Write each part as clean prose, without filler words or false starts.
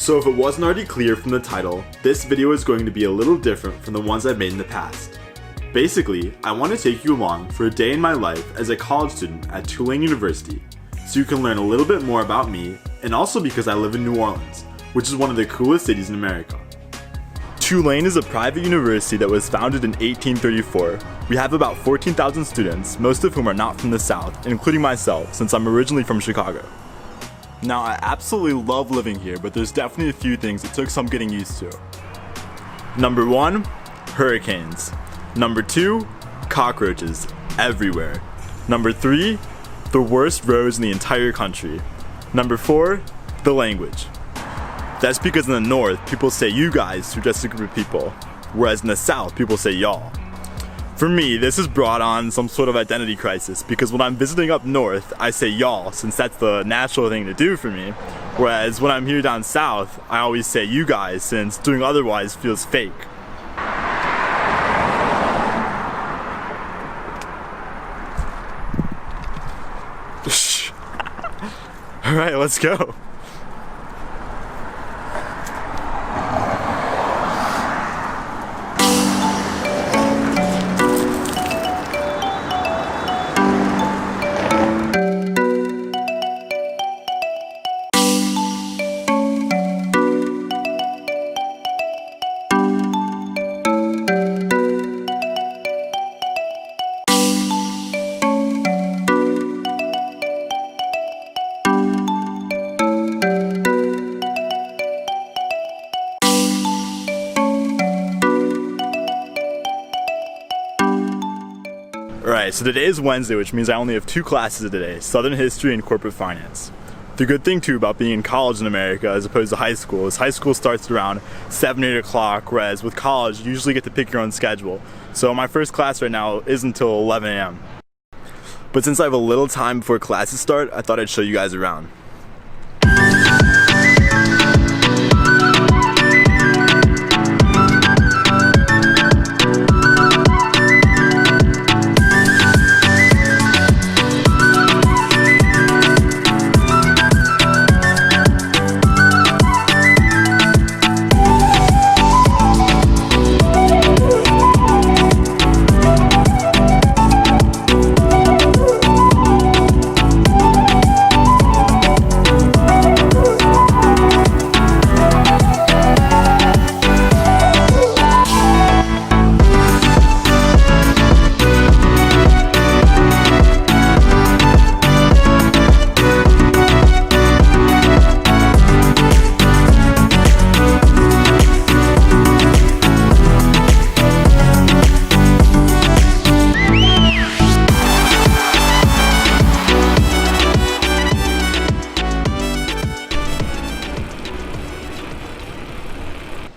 So if it wasn't already clear from the title, this video is going to be a little different from the ones I've made in the past. Basically, I want to take you along for a day in my life as a college student at Tulane University, so you can learn a little bit more about me, and also because I live in New Orleans, which is one of the coolest cities in America. Tulane is a private university that was founded in 1834. We have about 14,000 students, most of whom are not from the South, including myself, since I'm originally from Chicago. Now, I absolutely love living here, but there's definitely a few things that took some getting used to. Number 1, hurricanes. Number 2, cockroaches everywhere. Number 3, the worst roads in the entire country. Number 4, the language. That's because in the North, people say you guys to address a group of people, whereas in the South, people say y'all. For me, this has brought on some sort of identity crisis because when I'm visiting up north, I say y'all since that's the natural thing to do for me, whereas when I'm here down south, I always say you guys since doing otherwise feels fake. Alright, let's go. Alright, so today is Wednesday, which means I only have 2 classes today, Southern History and Corporate Finance. The good thing too about being in college in America as opposed to high school is high school starts around 7 or 8 o'clock, whereas with college you usually get to pick your own schedule. So my first class right now isn't until 11 a.m. But since I have a little time before classes start, I thought I'd show you guys around.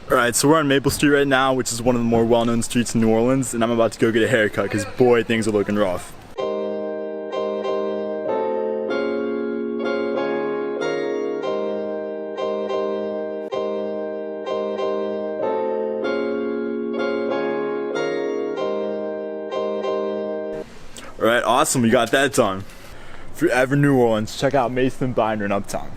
Alright, so we're on Maple Street right now, which is one of the more well-known streets in New Orleans, and I'm about to go get a haircut because boy, things are looking rough. Alright, awesome, we got that done. If you're ever in New Orleans, check out Mason Binder in Uptown.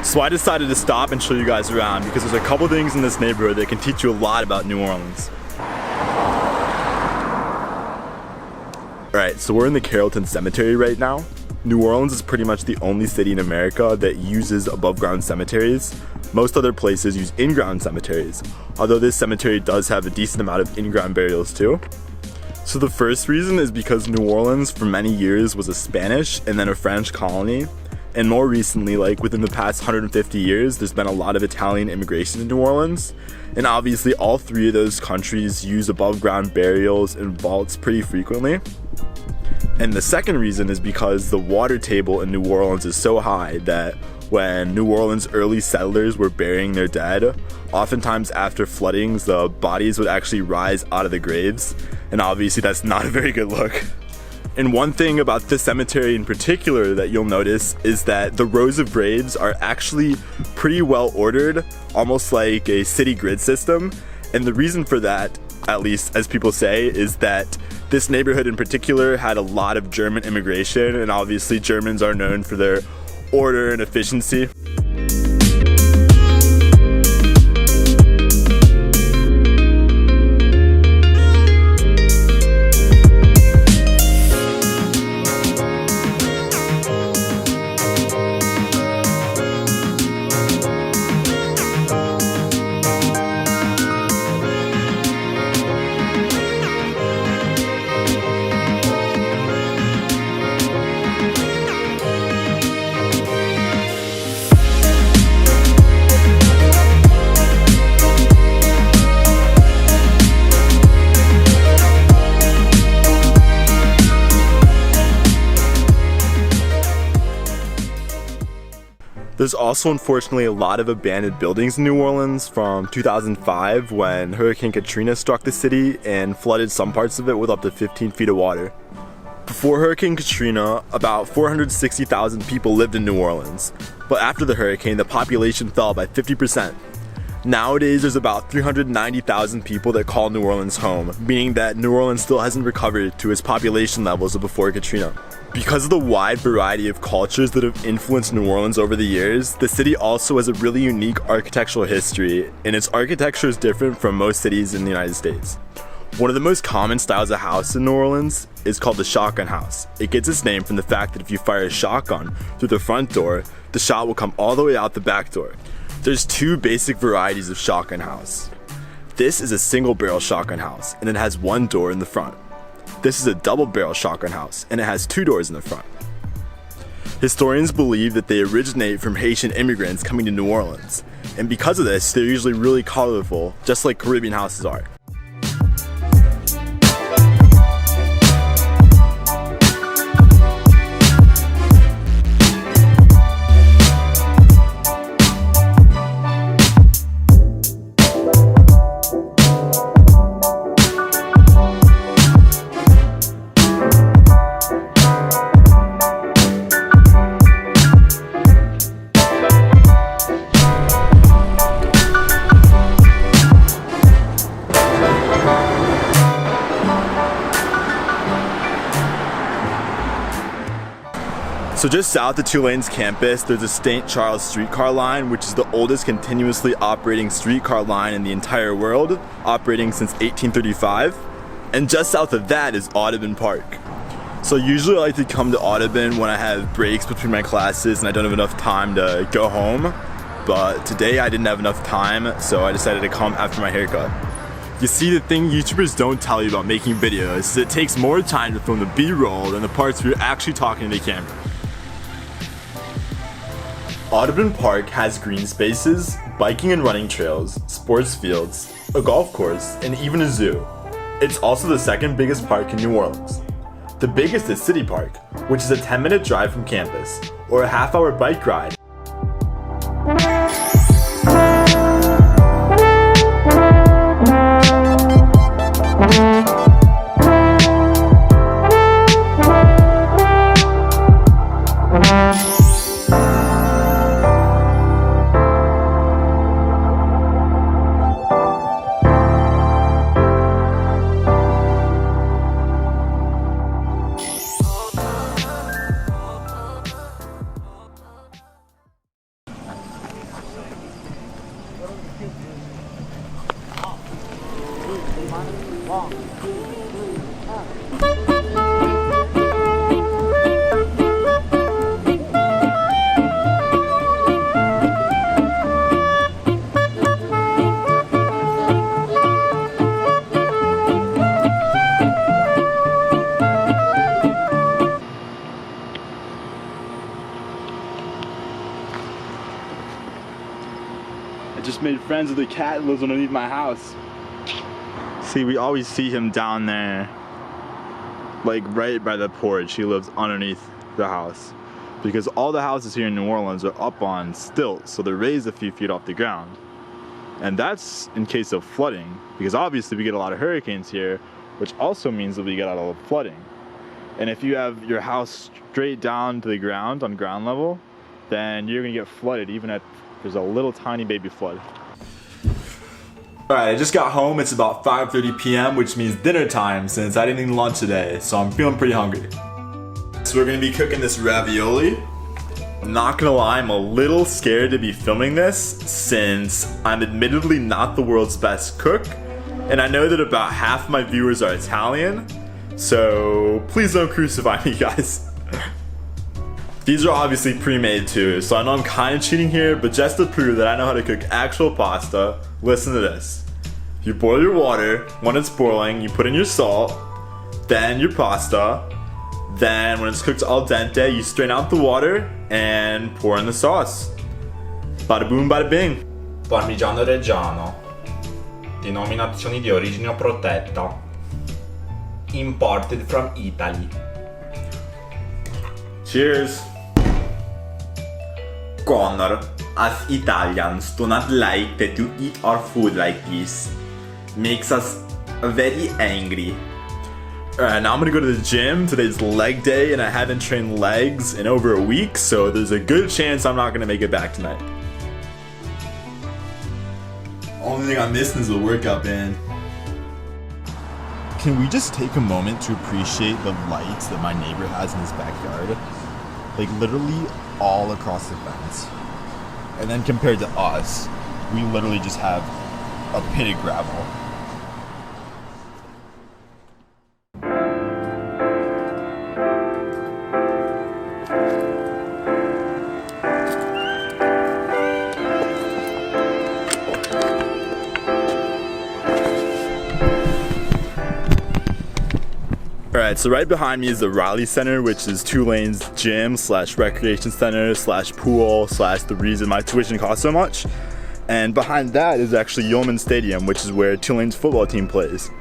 So I decided to stop and show you guys around because there's a couple things in this neighborhood that can teach you a lot about New Orleans. Alright, so we're in the Carrollton Cemetery right now. New Orleans is pretty much the only city in America that uses above ground cemeteries. Most other places use in-ground cemeteries, although this cemetery does have a decent amount of in-ground burials too. So the first reason is because New Orleans for many years was a Spanish and then a French colony. And more recently, like within the past 150 years, there's been a lot of Italian immigration in New Orleans. And obviously all three of those countries use above ground burials and vaults pretty frequently. And the second reason is because the water table in New Orleans is so high that when New Orleans early settlers were burying their dead, oftentimes after floodings, the bodies would actually rise out of the graves. And obviously that's not a very good look. And one thing about this cemetery in particular that you'll notice is that the rows of graves are actually pretty well ordered, almost like a city grid system. And the reason for that, at least as people say, is that this neighborhood in particular had a lot of German immigration, and obviously Germans are known for their order and efficiency. There's also unfortunately a lot of abandoned buildings in New Orleans from 2005 when Hurricane Katrina struck the city and flooded some parts of it with up to 15 feet of water. Before Hurricane Katrina, about 460,000 people lived in New Orleans, but after the hurricane, the population fell by 50%. Nowadays, there's about 390,000 people that call New Orleans home, meaning that New Orleans still hasn't recovered to its population levels of before Katrina. Because of the wide variety of cultures that have influenced New Orleans over the years, the city also has a really unique architectural history, and its architecture is different from most cities in the United States. One of the most common styles of house in New Orleans is called the shotgun house. It gets its name from the fact that if you fire a shotgun through the front door, the shot will come all the way out the back door. There's two basic varieties of shotgun house. This is a single barrel shotgun house, and it has one door in the front. This is a double barrel shotgun house, and it has two doors in the front. Historians believe that they originate from Haitian immigrants coming to New Orleans, and because of this, they're usually really colorful, just like Caribbean houses are. So just south of Tulane's campus, there's a St. Charles streetcar line, which is the oldest continuously operating streetcar line in the entire world, operating since 1835. And just south of that is Audubon Park. So usually I like to come to Audubon when I have breaks between my classes and I don't have enough time to go home. But today I didn't have enough time, so I decided to come after my haircut. You see, the thing YouTubers don't tell you about making videos is it takes more time to film the B-roll than the parts where you're actually talking to the camera. Audubon Park has green spaces, biking and running trails, sports fields, a golf course, and even a zoo. It's also the second biggest park in New Orleans. The biggest is City Park, which is a 10-minute drive from campus, or a half-hour bike ride. just made friends with a cat that lives underneath my house. See, we always see him down there, like right by the porch. He lives underneath the house because all the houses here in New Orleans are up on stilts, so they're raised a few feet off the ground. And that's in case of flooding, because obviously we get a lot of hurricanes here, which also means that we get a lot of flooding. And if you have your house straight down to the ground on ground level, then you're gonna get flooded even if there's a little tiny baby flood. Alright, I just got home. It's about 5:30 p.m., which means dinner time since I didn't eat lunch today, so I'm feeling pretty hungry. So we're gonna be cooking this ravioli. I'm not gonna lie, I'm a little scared to be filming this since I'm admittedly not the world's best cook, and I know that about half my viewers are Italian, so please don't crucify me, guys. These are obviously pre-made too, so I know I'm kind of cheating here, but just to prove that I know how to cook actual pasta, listen to this. You boil your water. When it's boiling, you put in your salt, then your pasta. Then when it's cooked al dente, you strain out the water and pour in the sauce. Bada boom, bada bing. Parmigiano Reggiano. Denominazioni di origine protetta. Imported from Italy. Cheers. Connor, as Italians do not like that you eat our food like this. Makes us very angry. Alright, now I'm gonna go to the gym. Today's leg day and I haven't trained legs in over a week, so there's a good chance I'm not gonna make it back tonight. Only thing I'm missing is the workout band. Can we just take a moment to appreciate the lights that my neighbor has in his backyard? Like literally all across the fence. And then compared to us, we literally just have a pit of gravel. Alright, so right behind me is the Riley Center, which is Tulane's gym slash recreation center slash pool slash the reason my tuition costs so much. And behind that is actually Yeoman Stadium, which is where Tulane's football team plays.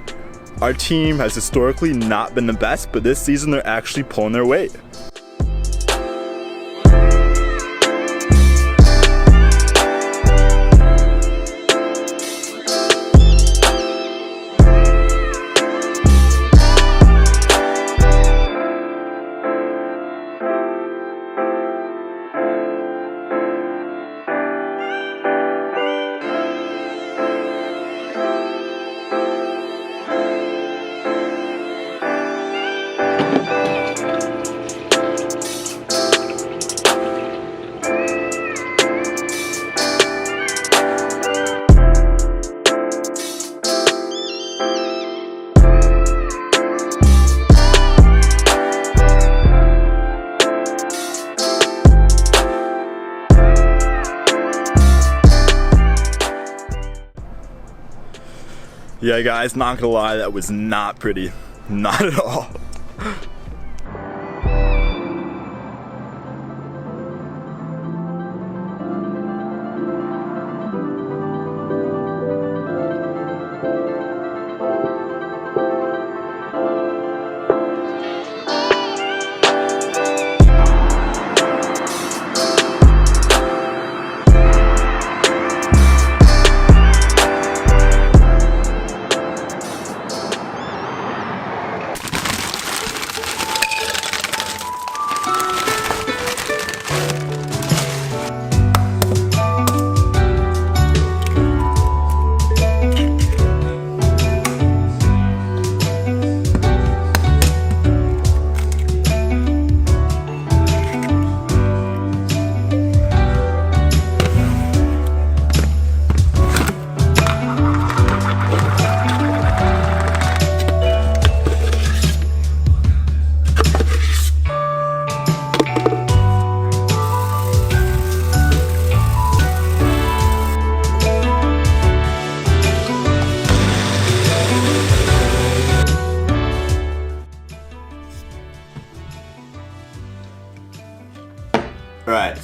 Our team has historically not been the best, but this season they're actually pulling their weight. Yeah guys, not gonna lie, that was not pretty. Not at all.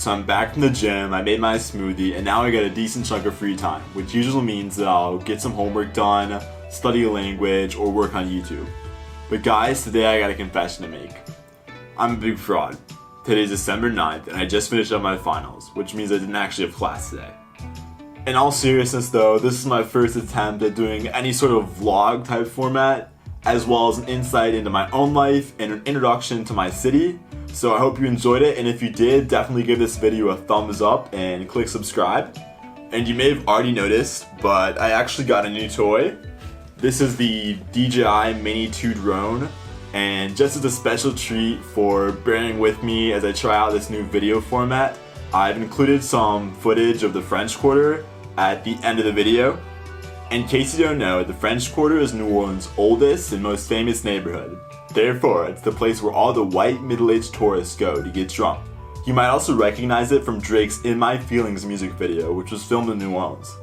So I'm back from the gym, I made my smoothie, and now I got a decent chunk of free time, which usually means that I'll get some homework done, study a language, or work on YouTube. But guys, today I got a confession to make. I'm a big fraud. Today's December 9th, and I just finished up my finals, which means I didn't actually have class today. In all seriousness though, this is my first attempt at doing any sort of vlog type format, as well as an insight into my own life and an introduction to my city. So I hope you enjoyed it, and if you did, definitely give this video a thumbs up and click subscribe. And you may have already noticed, but I actually got a new toy. This is the DJI Mini 2 drone, and just as a special treat for bearing with me as I try out this new video format, I've included some footage of the French Quarter at the end of the video. In case you don't know, the French Quarter is New Orleans' oldest and most famous neighborhood. Therefore, it's the place where all the white middle-aged tourists go to get drunk. You might also recognize it from Drake's In My Feelings music video, which was filmed in New Orleans.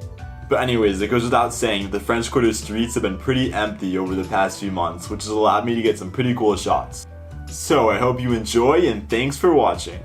But anyways, it goes without saying that the French Quarter streets have been pretty empty over the past few months, which has allowed me to get some pretty cool shots. So I hope you enjoy, and thanks for watching.